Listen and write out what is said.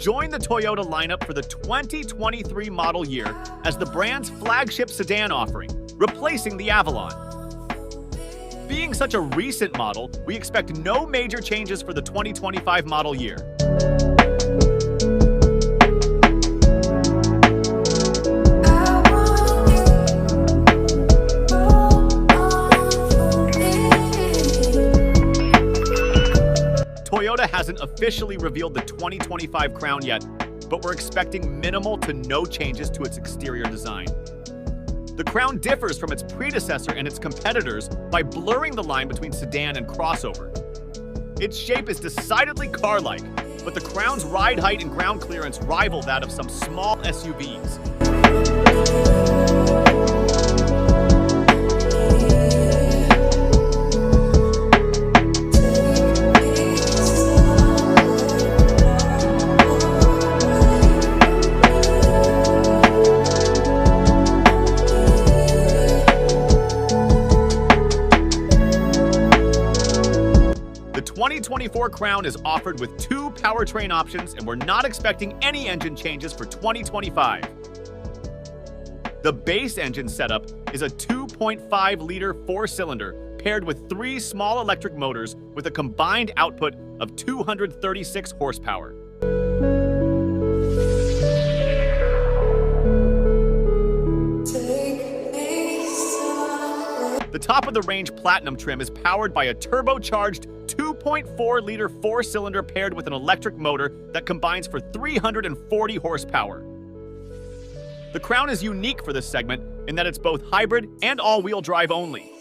join the Toyota lineup for the 2023 model year as the brand's flagship sedan offering, replacing the Avalon. Being such a recent model, we expect no major changes for the 2025 model year. Toyota hasn't officially revealed the 2025 Crown yet, but we're expecting minimal to no changes to its exterior design. The Crown differs from its predecessor and its competitors by blurring the line between sedan and crossover. Its shape is decidedly car-like, but the Crown's ride height and ground clearance rival that of some small SUVs. The 2024 Crown is offered with two powertrain options, and we're not expecting any engine changes for 2025. The base engine setup is a 2.5-liter four-cylinder paired with three small electric motors with a combined output of 236 horsepower. The top-of-the-range Platinum trim is powered by a turbocharged 2.4-liter four-cylinder paired with an electric motor that combines for 340 horsepower. The Crown is unique for this segment in that it's both hybrid and all-wheel drive only.